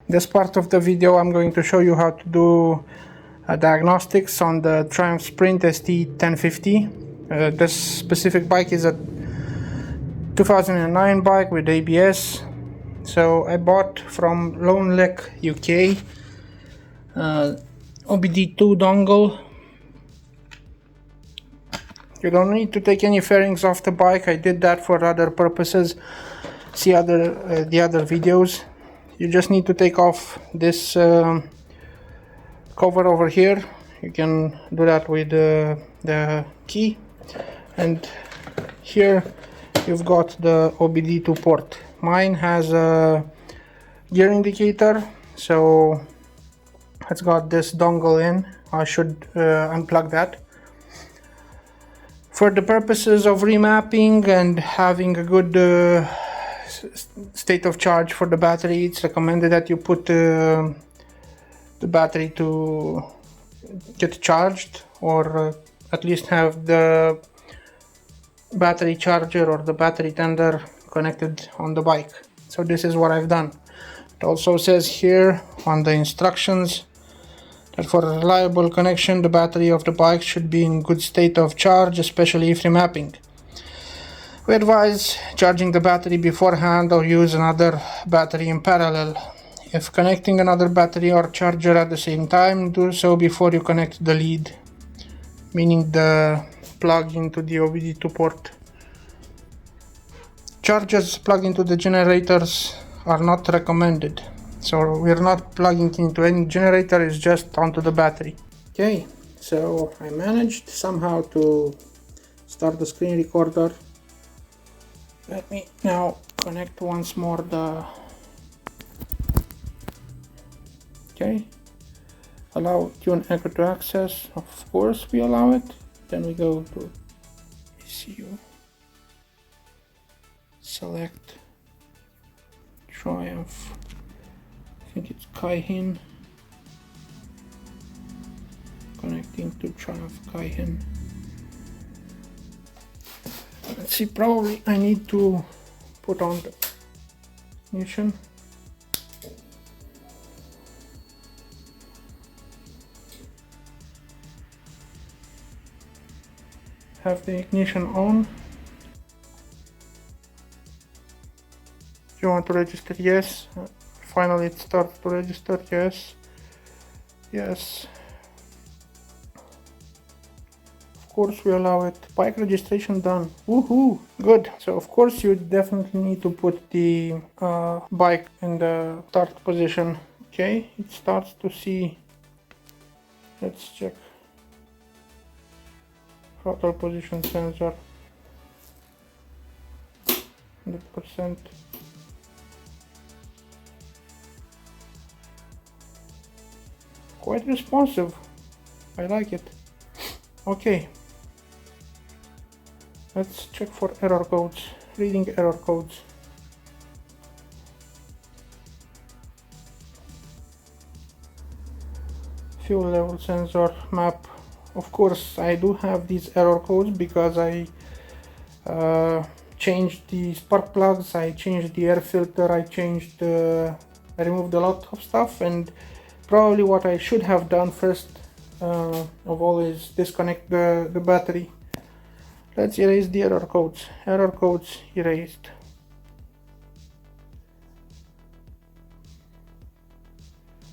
This part of the video I'm going to show you how to do diagnostics on the Triumph Sprint ST1050. This specific bike is a 2009 bike with ABS. So I bought from Lonelec UK OBD2 dongle. You don't need to take any fairings off the bike. I did that for other purposes. See the other videos. You just need to take off this cover over here. You can do that with the key. And here you've got the OBD2 port. Mine has a gear indicator, so it's got this dongle in. I should unplug that. For the purposes of remapping and having a good state of charge for the battery, it's recommended that you put the battery to get charged, or at least have the battery charger or the battery tender connected on the bike. So this is what I've done. It also says here on the instructions that for a reliable connection, the battery of the bike should be in good state of charge, especially if remapping. We advise charging the battery beforehand or use another battery in parallel. If connecting another battery or charger at the same time, do so before you connect the lead, meaning the plug into the OBD2 port. Chargers plugged into the generators are not recommended. So we're not plugging into any generator, it's just onto the battery. Okay, so I managed somehow to start the screen recorder. Let me now connect once more the... Okay, allow TuneEcu to access. Of course we allow it. Then we go to ECU, select Triumph, I think it's KL-1, connecting to Triumph KL-1. Let's see, probably I need to put on the ignition. Have the ignition on. Do you want to register? Yes. Finally it starts to register. Yes. Yes. Of course we allow it. Bike registration done. Woohoo! Good. So of course you definitely need to put the bike in the start position. Okay, it starts to see. Let's check. Throttle position sensor 100%. Quite responsive. I like it. Okay. Let's check for error codes. Reading error codes. Fuel level sensor map. Of course, I do have these error codes because I changed the spark plugs, I changed the air filter, I removed a lot of stuff, and probably what I should have done first of all is disconnect the battery. Let's erase the error codes. Error codes erased.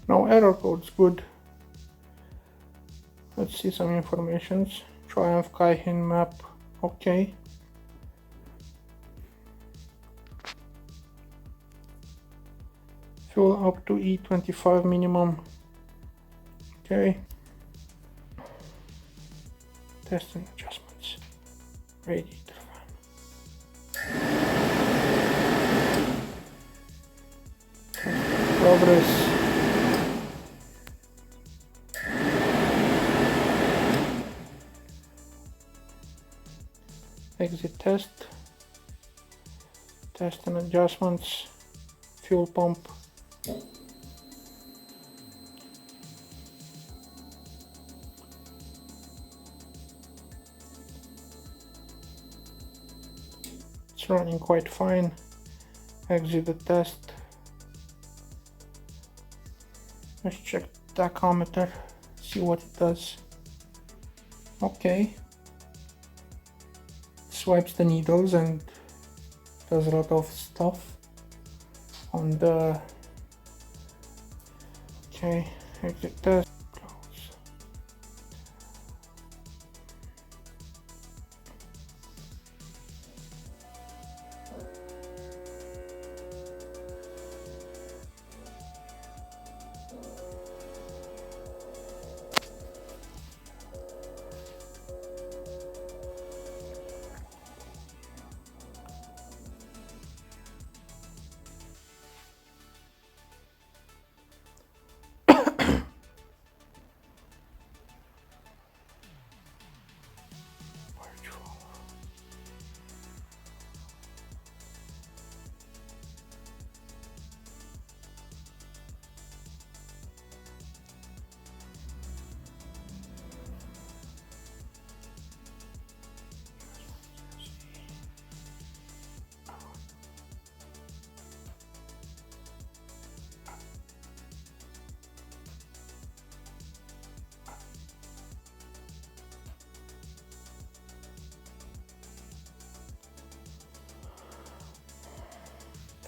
No error codes, good. Let's see some informations. Triumph KL-1 map, okay. Fuel up to E25 minimum, okay. Testing adjustments. Radiator fan. Progress. Exit test, test and adjustments, fuel pump, it's running quite fine. Exit the test, Let's check the tachometer, see what it does. Okay. Swipes the needles and does a lot of stuff on the... Okay, exit test, close.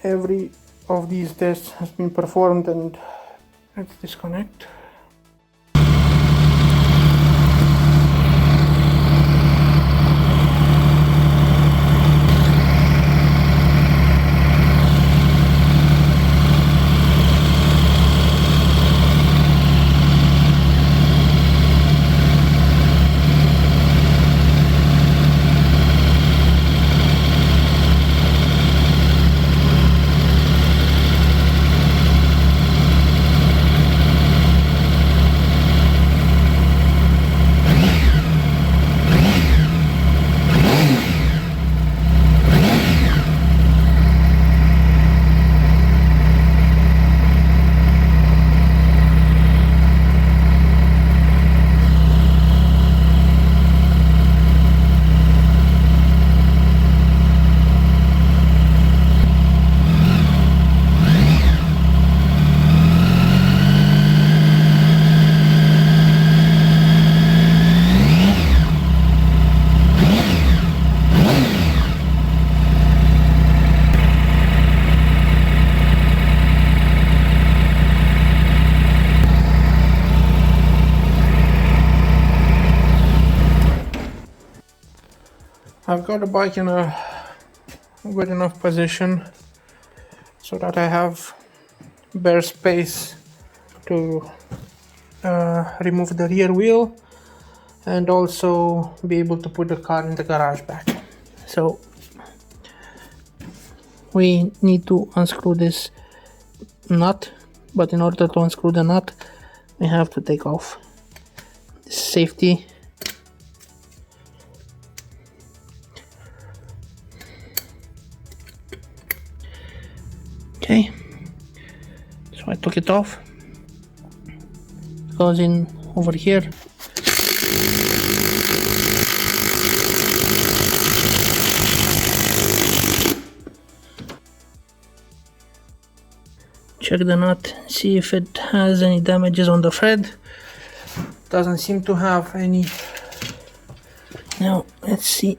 Every of these tests has been performed, and let's disconnect. I've got the bike in a good enough position so that I have bare space to remove the rear wheel and also be able to put the car in the garage back. So we need to unscrew this nut, but in order to unscrew the nut we have to take off this safety. Okay, so I took it off. It goes in over here. Check the nut, see if it has any damages on the thread. Doesn't seem to have any. Now let's see.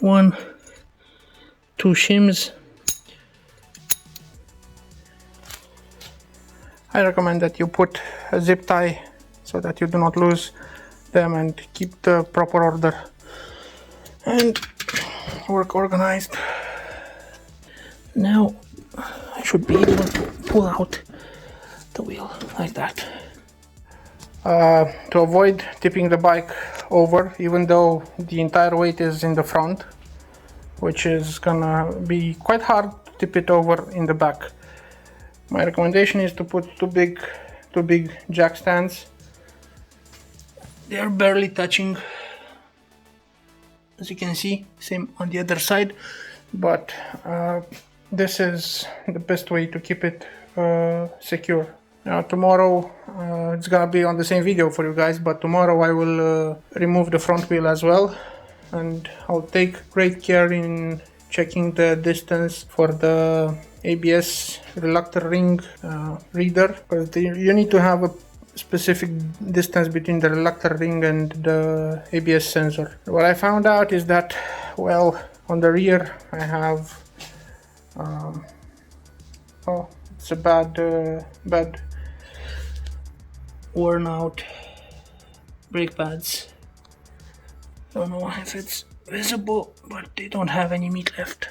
One, two shims. I recommend that you put a zip tie so that you do not lose them and keep the proper order and work organized. Now I should be able to pull out the wheel like that. To avoid tipping the bike over, even though the entire weight is in the front, which is gonna be quite hard to tip it over in the back. My recommendation is to put two big jack stands. They're barely touching, as you can see, same on the other side, but this is the best way to keep it secure. Now tomorrow, it's gonna be on the same video for you guys, but tomorrow I will remove the front wheel as well, and I'll take great care in checking the distance for the ABS reluctor ring reader, because you need to have a specific distance between the reluctor ring and the ABS sensor. What I found out is that, well, on the rear I have oh, it's a bad worn out brake pads. Don't know if it's visible, but they don't have any meat left.